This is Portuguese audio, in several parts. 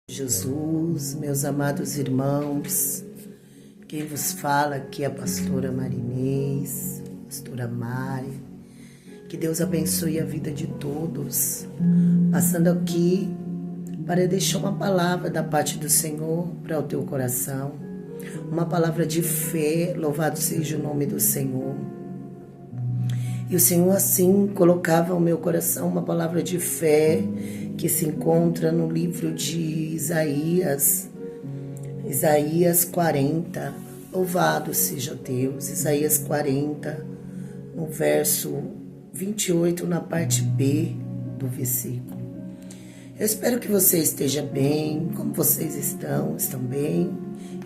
Jesus, meus amados irmãos, quem vos fala aqui é a pastora Marinês, pastora Mari. Que Deus abençoe a vida de todos. Passando aqui para deixar uma palavra da parte do Senhor para o teu coração. Uma palavra de fé, louvado seja o nome do Senhor. E o Senhor assim colocava ao meu coração uma palavra de fé que se encontra no livro de Isaías 40. Louvado seja Deus. Isaías 40, no verso 28, na parte B do versículo. Eu espero que você esteja bem. Como vocês estão? Estão bem?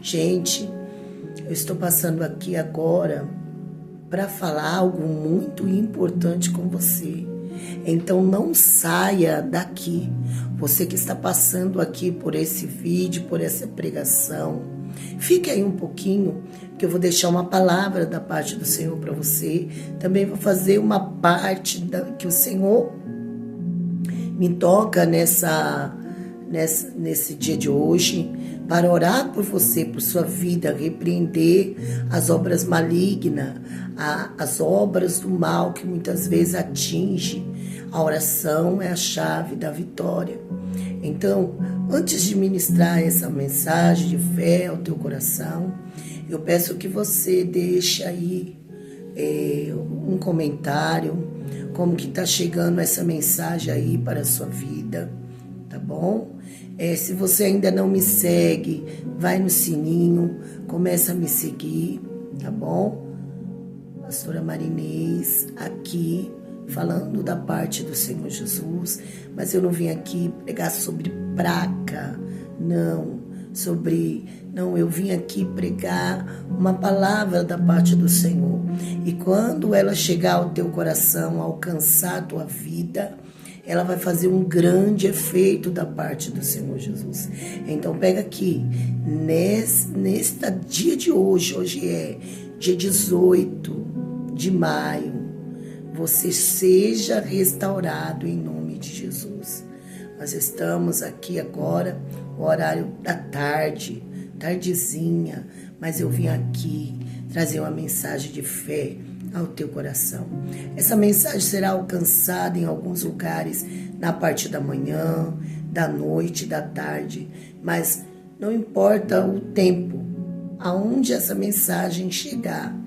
Gente, eu estou passando aqui agora para falar algo muito importante com você. Então não saia daqui. Você que está passando aqui por esse vídeo, por essa pregação, fique aí um pouquinho, que eu vou deixar uma palavra da parte do Senhor para você. Também vou fazer uma parte que o Senhor me toca nesse dia de hoje, para orar por você, por sua vida, repreender as obras malignas, as obras do mal que muitas vezes atinge. A oração é a chave da vitória. Então, antes de ministrar essa mensagem de fé ao teu coração, eu peço que você deixe aí um comentário, como que está chegando essa mensagem aí para a sua vida, tá bom? Se você ainda não me segue, vai no sininho, começa a me seguir, tá bom? Pastora Marinês aqui, falando da parte do Senhor Jesus, mas eu não vim aqui pregar sobre praga, não, eu vim aqui pregar uma palavra da parte do Senhor. E quando ela chegar ao teu coração, alcançar a tua vida, ela vai fazer um grande efeito da parte do Senhor Jesus. Então pega aqui, neste dia de hoje é dia 18 de maio, você seja restaurado em nome de Jesus. Nós estamos aqui agora, o horário da tarde, tardezinha, mas eu vim aqui trazer uma mensagem de fé ao teu coração. Essa mensagem será alcançada em alguns lugares na parte da manhã, da noite, da tarde, mas não importa o tempo, aonde essa mensagem chegar,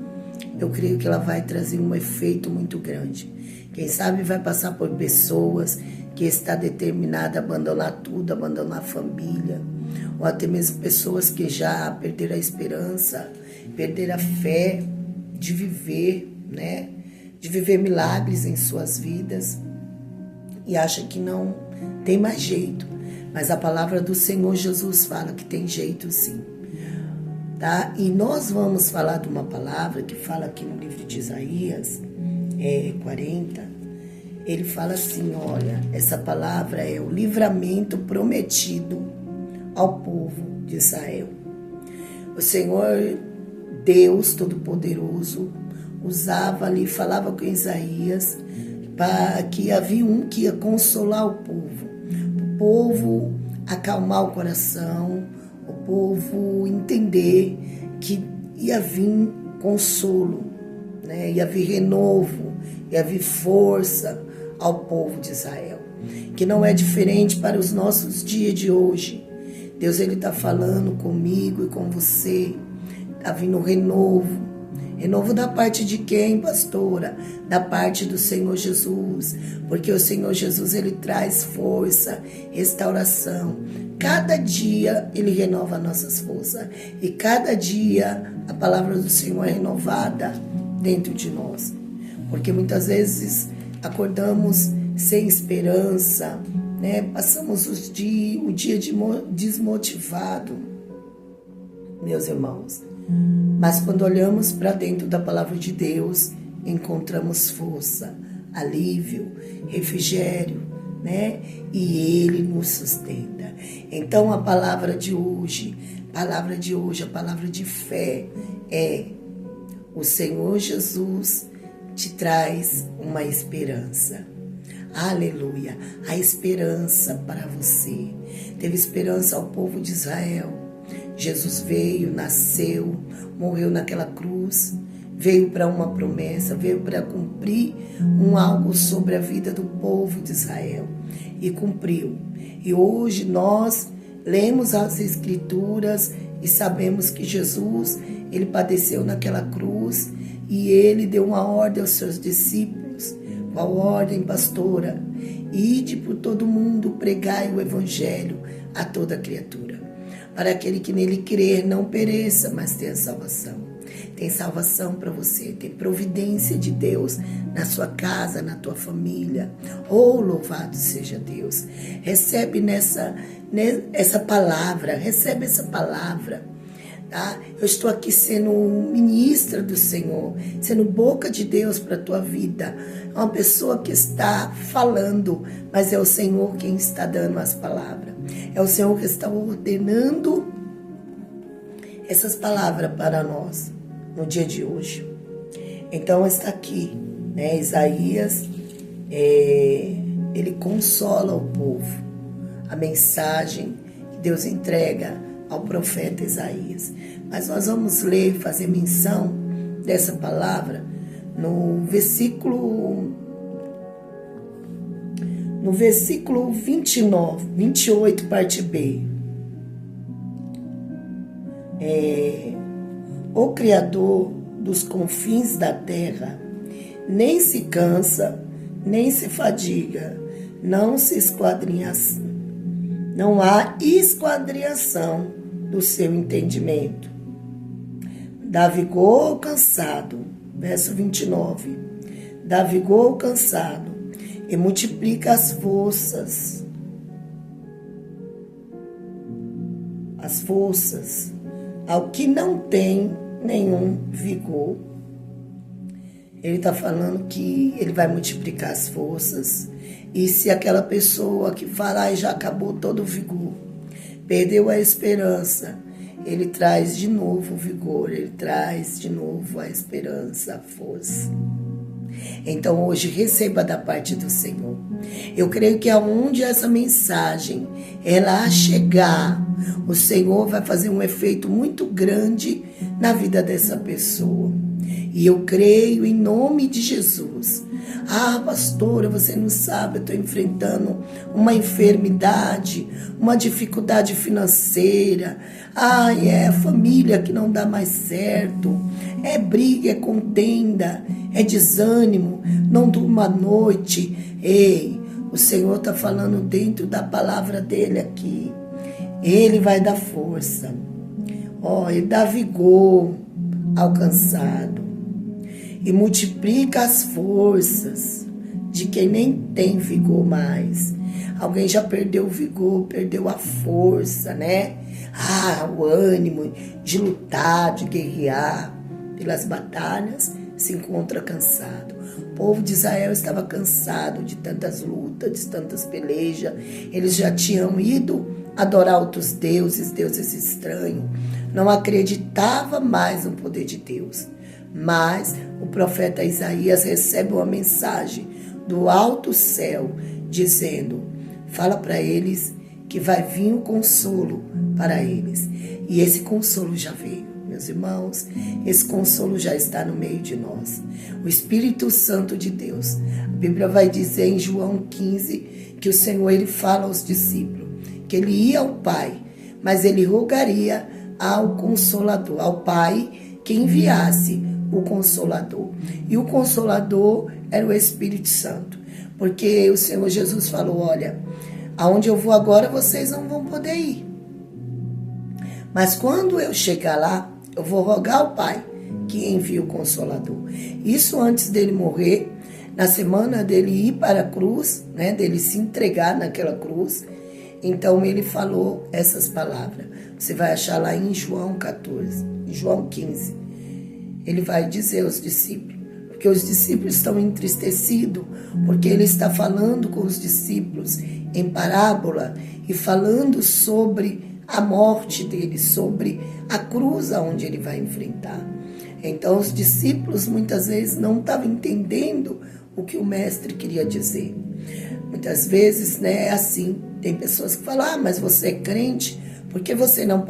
eu creio que ela vai trazer um efeito muito grande. Quem sabe vai passar por pessoas que está determinada a abandonar tudo, abandonar a família, ou até mesmo pessoas que já perderam a esperança, perderam a fé de viver, né? De viver milagres em suas vidas e acha que não tem mais jeito. Mas a palavra do Senhor Jesus fala que tem jeito sim. Tá? E nós vamos falar de uma palavra que fala aqui no livro de Isaías 40. Ele fala assim, olha, essa palavra é o livramento prometido ao povo de Israel. O Senhor Deus Todo-Poderoso usava ali, falava com Isaías, para que havia um que ia consolar o povo acalmar o coração, o povo entender que ia vir consolo, né? Ia vir renovo, ia vir força ao povo de Israel, que não é diferente para os nossos dias de hoje. Deus ele está falando comigo e com você, está vindo renovo. Renovo da parte de quem, pastora? Da parte do Senhor Jesus. Porque o Senhor Jesus, ele traz força, restauração. Cada dia, ele renova nossas forças. E cada dia, a palavra do Senhor é renovada dentro de nós. Porque muitas vezes, acordamos sem esperança, né? Passamos o dia desmotivado, meus irmãos. Mas quando olhamos para dentro da palavra de Deus, encontramos força, alívio, refrigério, né? E Ele nos sustenta. Então a palavra de hoje, a palavra de fé é: o Senhor Jesus te traz uma esperança. Aleluia. A esperança para você. Teve esperança ao povo de Israel. Jesus veio, nasceu, morreu naquela cruz, veio para uma promessa, veio para cumprir algo sobre a vida do povo de Israel. E cumpriu. E hoje nós lemos as Escrituras e sabemos que Jesus, ele padeceu naquela cruz e ele deu uma ordem aos seus discípulos. Qual ordem, pastora? Ide por todo mundo, pregai o evangelho a toda criatura. Para aquele que nele crer não pereça, mas tenha salvação. Tem salvação para você, tem providência de Deus na sua casa, na tua família. Oh, louvado seja Deus. Recebe essa palavra, recebe essa palavra. Tá? Eu estou aqui sendo ministra do Senhor, sendo boca de Deus para a tua vida. É uma pessoa que está falando, mas é o Senhor quem está dando as palavras. É o Senhor que está ordenando essas palavras para nós no dia de hoje. Então está aqui, né? Isaías, ele consola o povo. A mensagem que Deus entrega ao profeta Isaías. Mas nós vamos ler, fazer menção dessa palavra no versículo 28, parte B. O Criador dos confins da terra nem se cansa, nem se fadiga, não há esquadrinhação do seu entendimento. Dá vigor ao cansado, verso 29, dá vigor ao cansado e multiplica as forças ao que não tem nenhum vigor. Ele está falando que ele vai multiplicar as forças. E se aquela pessoa que fala, já acabou todo o vigor, perdeu a esperança, ele traz de novo o vigor, ele traz de novo a esperança, a força. Então hoje receba da parte do Senhor. Eu creio que aonde essa mensagem ela chegar, o Senhor vai fazer um efeito muito grande na vida dessa pessoa. E eu creio em nome de Jesus. Ah, pastora, você não sabe, eu estou enfrentando uma enfermidade, uma dificuldade financeira. Ah, é a família que não dá mais certo. É briga, é contenda, é desânimo, não durma à noite. Ei, o Senhor está falando dentro da palavra dele aqui. Ele vai dar força. Ele dá vigor ao cansado. E multiplica as forças de quem nem tem vigor mais. Alguém já perdeu o vigor, perdeu a força, né? O ânimo de lutar, de guerrear pelas batalhas, se encontra cansado. O povo de Israel estava cansado de tantas lutas, de tantas pelejas. Eles já tinham ido adorar outros deuses estranhos. Não acreditava mais no poder de Deus. Mas o profeta Isaías recebe uma mensagem do alto céu, dizendo, fala para eles que vai vir um consolo para eles. E esse consolo já veio, meus irmãos, esse consolo já está no meio de nós. O Espírito Santo de Deus. A Bíblia vai dizer em João 15 que o Senhor ele fala aos discípulos que ele ia ao Pai, mas ele rogaria ao Consolador, ao Pai que enviasse o Consolador. E o Consolador era o Espírito Santo. Porque o Senhor Jesus falou, olha, aonde eu vou agora vocês não vão poder ir. Mas quando eu chegar lá, eu vou rogar ao Pai que envie o Consolador. Isso antes dele morrer, na semana dele ir para a cruz, né, dele se entregar naquela cruz. Então ele falou essas palavras. Você vai achar lá em João 14, em João 15. Ele vai dizer aos discípulos, porque os discípulos estão entristecidos, porque ele está falando com os discípulos em parábola e falando sobre a morte dele, sobre a cruz aonde ele vai enfrentar. Então os discípulos muitas vezes não estavam entendendo o que o mestre queria dizer. Muitas vezes, né, é assim. Tem pessoas que falam, mas você é crente, por que você não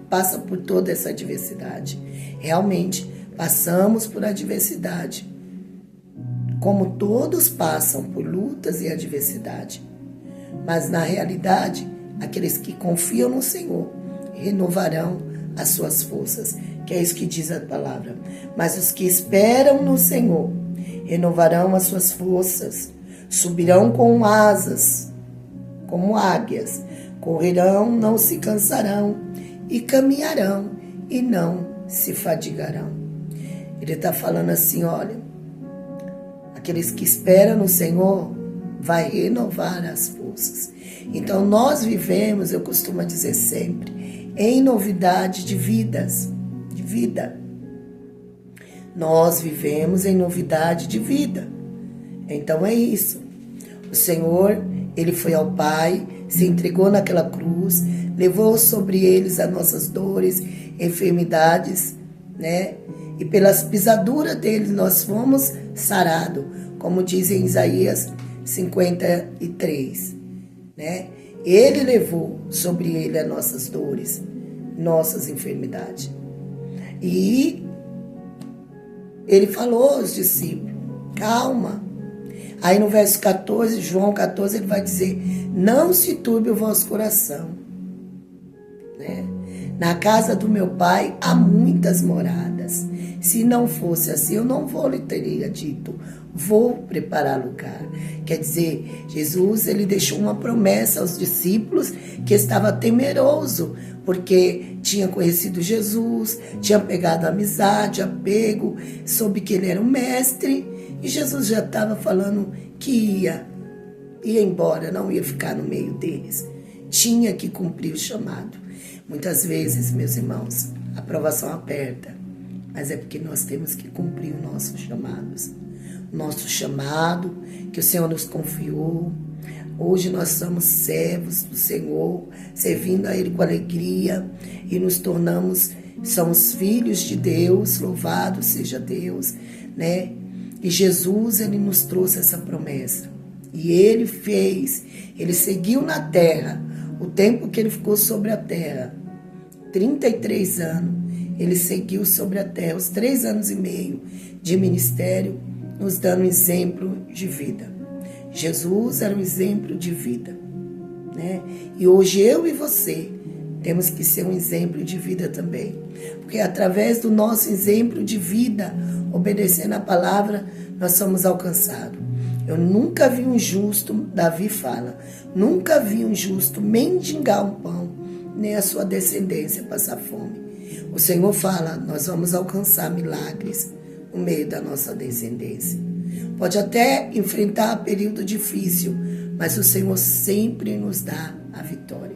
passa por toda essa adversidade? Realmente, passamos por adversidade. Como todos passam por lutas e adversidade. Mas, na realidade, aqueles que confiam no Senhor renovarão as suas forças, que é isso que diz a palavra. Mas os que esperam no Senhor renovarão as suas forças, subirão com asas, como águias, correrão, não se cansarão, e caminharão, e não se fadigarão. Ele está falando assim, olha, aqueles que esperam no Senhor vai renovar as forças. Então nós vivemos, eu costumo dizer sempre, em novidade de vidas, de vida. Nós vivemos em novidade de vida. Então é isso. O Senhor, Ele foi ao Pai, se entregou naquela cruz, levou sobre eles as nossas dores, enfermidades, né? E pelas pisaduras deles nós fomos sarados, como diz em Isaías 53, né? Ele levou sobre ele as nossas dores, nossas enfermidades. E ele falou aos discípulos, calma. Aí no verso 14, João 14, ele vai dizer, não se turbe o vosso coração, né? Na casa do meu pai há muitas moradas. Se não fosse assim, eu não lhe teria dito, vou preparar lugar. Quer dizer, Jesus, ele deixou uma promessa aos discípulos que estava temeroso, porque tinha conhecido Jesus, tinha pegado amizade, apego, soube que ele era um mestre, e Jesus já estava falando que ia embora, não ia ficar no meio deles. Tinha que cumprir o chamado. Muitas vezes, meus irmãos, a provação aperta, mas é porque nós temos que cumprir os nossos chamados. O nosso chamado que o Senhor nos confiou. Hoje nós somos servos do Senhor, servindo a Ele com alegria e nos somos filhos de Deus, louvado seja Deus, né? E Jesus, Ele nos trouxe essa promessa. E Ele fez, Ele seguiu na terra, o tempo que Ele ficou sobre a terra, 33 anos, Ele seguiu sobre a terra, os 3 anos e meio de ministério, nos dando exemplo de vida. Jesus era um exemplo de vida, né? E hoje eu e você temos que ser um exemplo de vida também. Porque através do nosso exemplo de vida, obedecendo a palavra, nós somos alcançados. Eu nunca vi um justo, Davi fala, nunca vi um justo mendigar um pão, nem a sua descendência passar fome. O Senhor fala, nós vamos alcançar milagres no meio da nossa descendência. Pode até enfrentar período difícil, mas o Senhor sempre nos dá a vitória.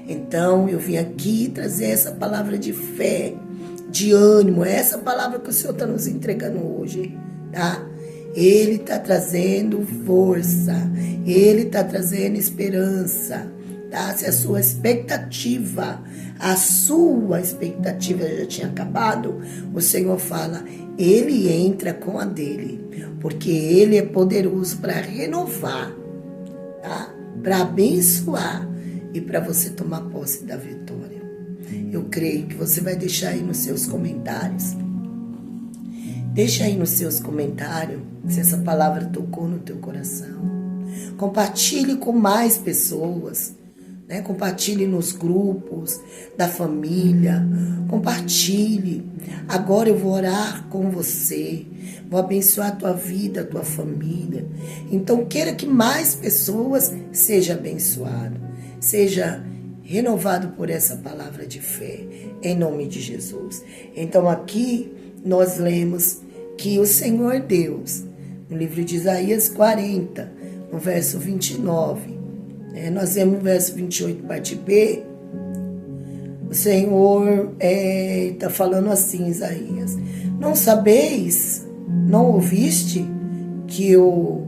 Então, eu vim aqui trazer essa palavra de fé, de ânimo, essa palavra que o Senhor está nos entregando hoje, tá? Ele está trazendo força, Ele está trazendo esperança, tá? Se a sua expectativa já tinha acabado, o Senhor fala, Ele entra com a dele, porque Ele é poderoso para renovar, tá? Para abençoar e para você tomar posse da vitória. Eu creio que você vai deixar aí nos seus comentários. Deixa aí nos seus comentários se essa palavra tocou no teu coração. Compartilhe com mais pessoas, né? Compartilhe nos grupos da família. Compartilhe. Agora eu vou orar com você. Vou abençoar a tua vida, a tua família. Então queira que mais pessoas sejam abençoadas. Seja renovado por essa palavra de fé, em nome de Jesus. Então aqui nós lemos que o Senhor Deus, no livro de Isaías 40, no verso 29, nós vemos no verso 28, parte B, o Senhor está falando assim, Isaías, não sabeis, não ouviste que o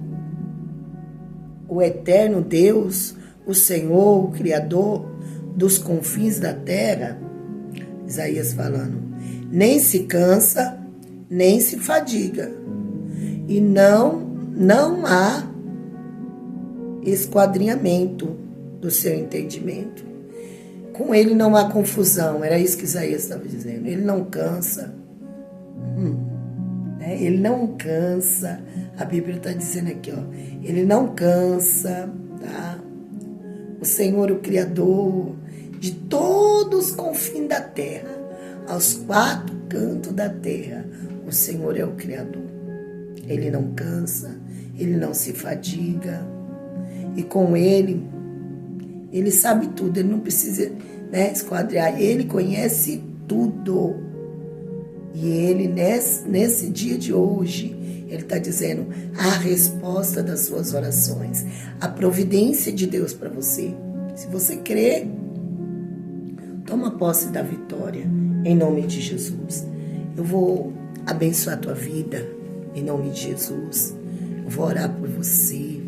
eterno Deus, o Senhor, o Criador dos confins da terra, Isaías falando, nem se cansa, nem se fadiga, e não não há esquadrinhamento do seu entendimento. Com ele não há confusão, era isso que Isaías estava dizendo. Ele não cansa. Ele não cansa. A Bíblia está dizendo aqui, ó, ele não cansa, tá? O Senhor, o Criador de todos os confins da terra, aos quatro cantos da terra, o Senhor é o Criador. Ele não cansa, ele não se fadiga. E com ele sabe tudo, ele não precisa, esquadrear. Ele conhece tudo. E ele, nesse dia de hoje, ele está dizendo a resposta das suas orações, a providência de Deus para você. Se você crê, toma posse da vitória, em nome de Jesus. Eu vou abençoar a tua vida, em nome de Jesus. Eu vou orar por você.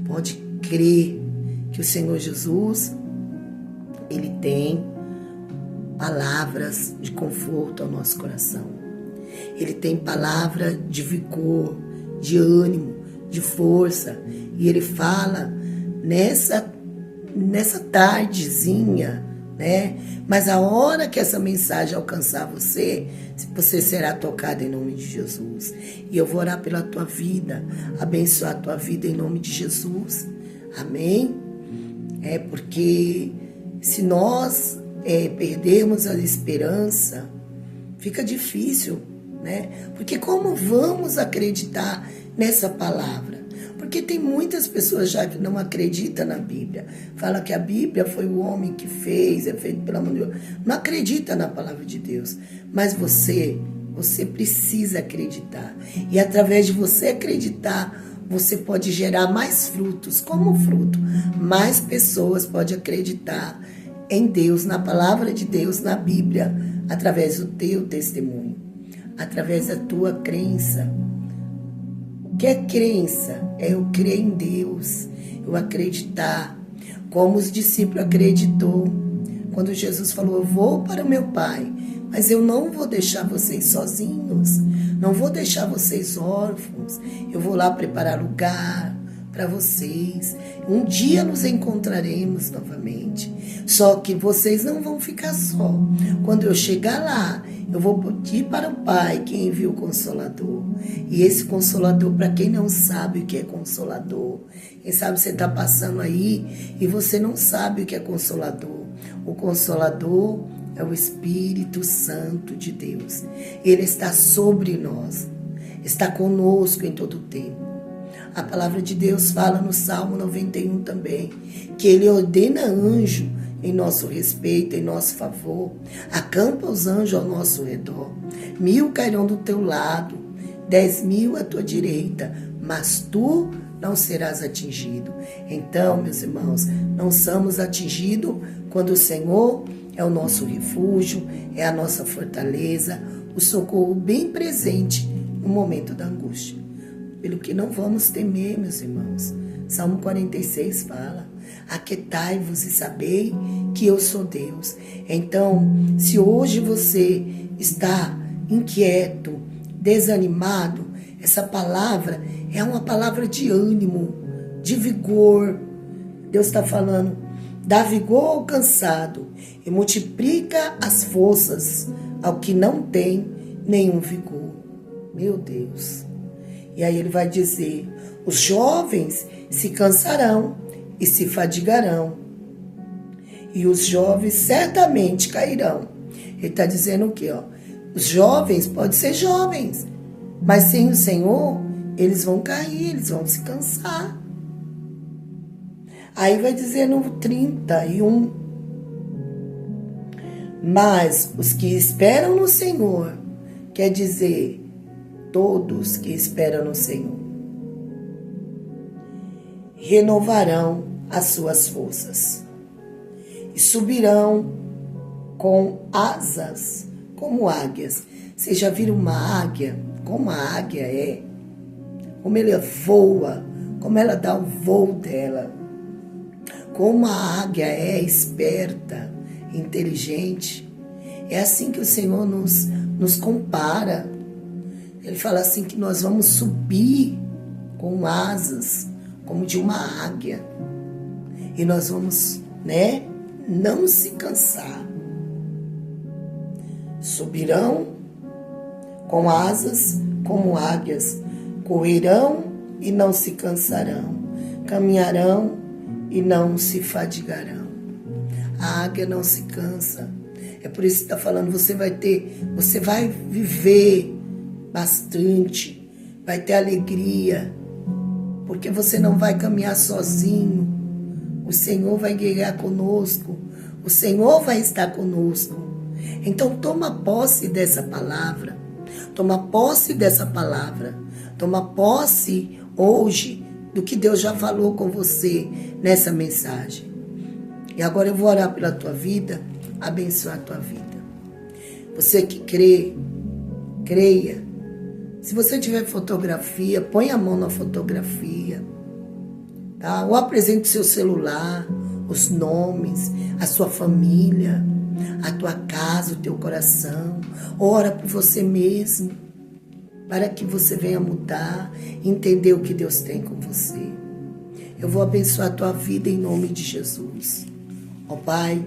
Pode crer que o Senhor Jesus, ele tem palavras de conforto ao nosso coração. Ele tem palavra de vigor, de ânimo, de força. E ele fala nessa tardezinha, Mas a hora que essa mensagem alcançar você, você será tocado em nome de Jesus. E eu vou orar pela tua vida, abençoar a tua vida em nome de Jesus. Amém? Porque se nós perdermos a esperança, fica difícil, Porque como vamos acreditar nessa palavra? Porque tem muitas pessoas já que não acreditam na Bíblia. Fala que a Bíblia foi o homem que fez, é feito pela mão de Deus. Não acredita na palavra de Deus. Mas você precisa acreditar. E através de você acreditar, você pode gerar mais frutos. Como fruto? Mais pessoas podem acreditar em Deus, na palavra de Deus, na Bíblia, através do teu testemunho, através da tua crença. O que é crença? É eu crer em Deus, eu acreditar, como os discípulos acreditou. Quando Jesus falou, eu vou para o meu Pai, mas eu não vou deixar vocês sozinhos, não vou deixar vocês órfãos, eu vou lá preparar lugar para vocês. Um dia nos encontraremos novamente, só que vocês não vão ficar só. Quando eu chegar lá, eu vou pedir para o Pai que envia o Consolador. E esse Consolador, para quem não sabe o que é Consolador, quem sabe você está passando aí e você não sabe o que é Consolador. O Consolador é o Espírito Santo de Deus. Ele está sobre nós, está conosco em todo o tempo. A palavra de Deus fala no Salmo 91 também, que ele ordena anjo em nosso respeito, em nosso favor, acampa os anjos ao nosso redor. 1000 cairão do teu lado, 10.000 à tua direita, mas tu não serás atingido. Então, meus irmãos, não somos atingidos quando o Senhor é o nosso refúgio, é a nossa fortaleza, o socorro bem presente no momento da angústia. Pelo que não vamos temer, meus irmãos. Salmo 46 fala, aquietai-vos e sabei que eu sou Deus. Então, se hoje você está inquieto, desanimado, essa palavra é uma palavra de ânimo, de vigor. Deus está falando, dá vigor ao cansado e multiplica as forças ao que não tem nenhum vigor. Meu Deus. E aí ele vai dizer, os jovens se cansarão e se fadigarão, e os jovens certamente cairão. Ele está dizendo o quê? Os jovens podem ser jovens, mas sem o Senhor, eles vão cair, eles vão se cansar. Aí vai dizer no 31, mas os que esperam no Senhor, quer dizer, todos que esperam no Senhor, renovarão as suas forças e subirão com asas como águias. Vocês já viram uma águia? Como a águia é? Como ela voa? Como ela dá o voo dela? Como a águia é esperta, inteligente? É assim que o Senhor nos compara. Ele fala assim que nós vamos subir com asas, como de uma águia. E nós vamos, não se cansar. Subirão com asas como águias, correrão e não se cansarão, caminharão e não se fadigarão. A águia não se cansa. É por isso que está falando, você vai viver bastante, vai ter alegria, porque você não vai caminhar sozinho. O Senhor vai guiar conosco, o Senhor vai estar conosco. Então toma posse dessa palavra, toma posse hoje do que Deus já falou com você nessa mensagem. E agora eu vou orar pela tua vida, abençoar a tua vida. Você que crê, creia. Se você tiver fotografia, põe a mão na fotografia, tá? Ou apresente o seu celular, os nomes, a sua família, a tua casa, o teu coração. Ora por você mesmo, para que você venha mudar, entender o que Deus tem com você. Eu vou abençoar a tua vida em nome de Jesus. Ó Pai,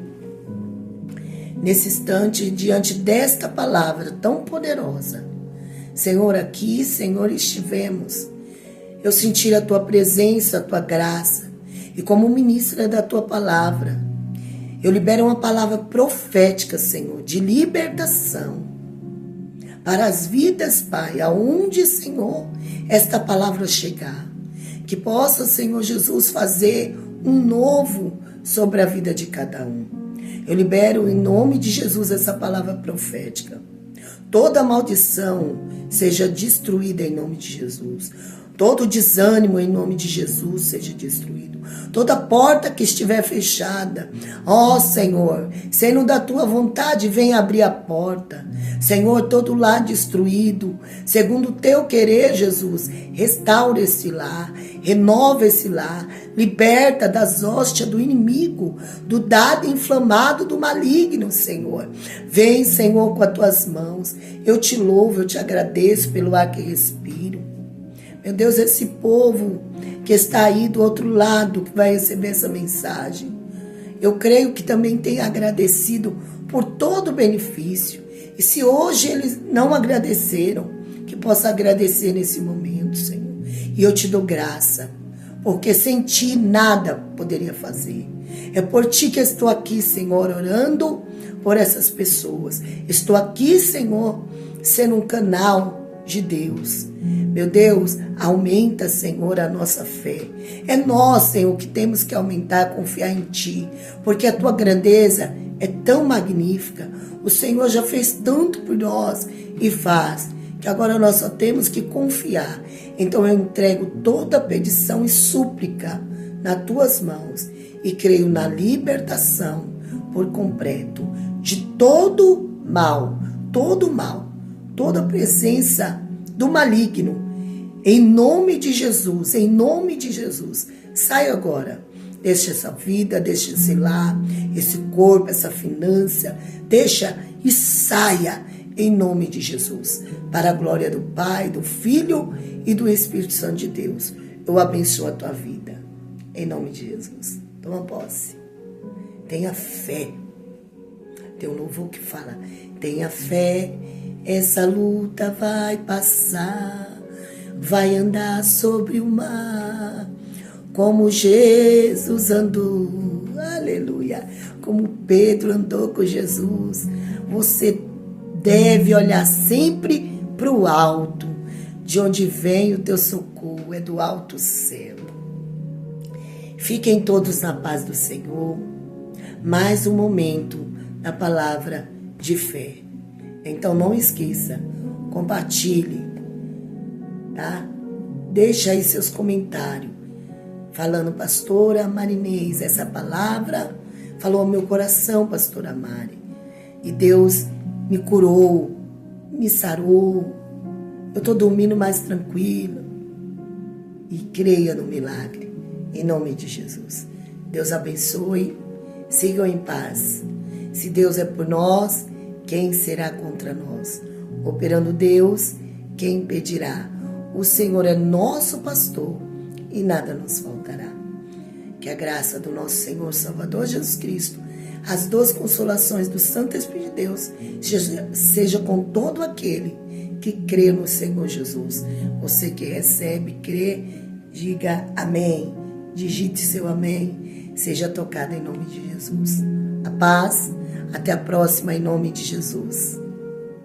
nesse instante, diante desta palavra tão poderosa, Senhor, aqui, Senhor, estivemos. Eu senti a tua presença, a tua graça. E como ministra da tua palavra, eu libero uma palavra profética, Senhor, de libertação para as vidas, Pai, aonde, Senhor, esta palavra chegar. Que possa, Senhor Jesus, fazer um novo sobre a vida de cada um. Eu libero em nome de Jesus essa palavra profética. Toda maldição seja destruída em nome de Jesus. Todo desânimo em nome de Jesus seja destruído. Toda porta que estiver fechada, ó Senhor, sendo da tua vontade, vem abrir a porta. Senhor, todo lar destruído, segundo o teu querer, Jesus, restaura esse lar, renova esse lar, liberta das hóstias do inimigo, do dado inflamado do maligno, Senhor. Vem, Senhor, com as tuas mãos. Eu te louvo, eu te agradeço pelo ar que respiro. Meu Deus, esse povo que está aí do outro lado, que vai receber essa mensagem, eu creio que também tem agradecido por todo o benefício. E se hoje eles não agradeceram, que possa agradecer nesse momento, Senhor. E eu te dou graça, porque sem ti nada poderia fazer. É por ti que eu estou aqui, Senhor, orando por essas pessoas. Estou aqui, Senhor, sendo um canal de Deus. Meu Deus, aumenta, Senhor, a nossa fé. É nós, Senhor, que temos que aumentar, confiar em Ti, porque a Tua grandeza é tão magnífica. O Senhor já fez tanto por nós e faz, que agora nós só temos que confiar. Então eu entrego toda a petição e súplica nas Tuas mãos e creio na libertação por completo de todo mal, toda presença do maligno. Em nome de Jesus, saia agora. Deixa essa vida, deixa esse lar, esse corpo, essa finança, deixa e saia em nome de Jesus. Para a glória do Pai, do Filho e do Espírito Santo de Deus. Eu abençoo a tua vida. Em nome de Jesus. Toma posse. Tenha fé. Tem um louvor que fala, tenha fé, essa luta vai passar, vai andar sobre o mar, como Jesus andou, aleluia, como Pedro andou com Jesus. Você deve olhar sempre para o alto, de onde vem o teu socorro, é do alto céu. Fiquem todos na paz do Senhor. Mais um momento da palavra de fé. Então não esqueça, compartilhe, tá? Deixa aí seus comentários, falando, pastora Marinês, essa palavra falou ao meu coração, pastora Mari, e Deus me curou, me sarou, eu estou dormindo mais tranquilo, e creia no milagre, em nome de Jesus. Deus abençoe, sigam em paz. Se Deus é por nós, quem será contra nós? Operando Deus, quem impedirá? O Senhor é nosso pastor e nada nos faltará. Que a graça do nosso Senhor Salvador Jesus Cristo, as duas consolações do Santo Espírito de Deus, seja com todo aquele que crê no Senhor Jesus. Você que recebe, crê, diga amém. Digite seu amém. Seja tocado em nome de Jesus. A paz. Até a próxima em nome de Jesus.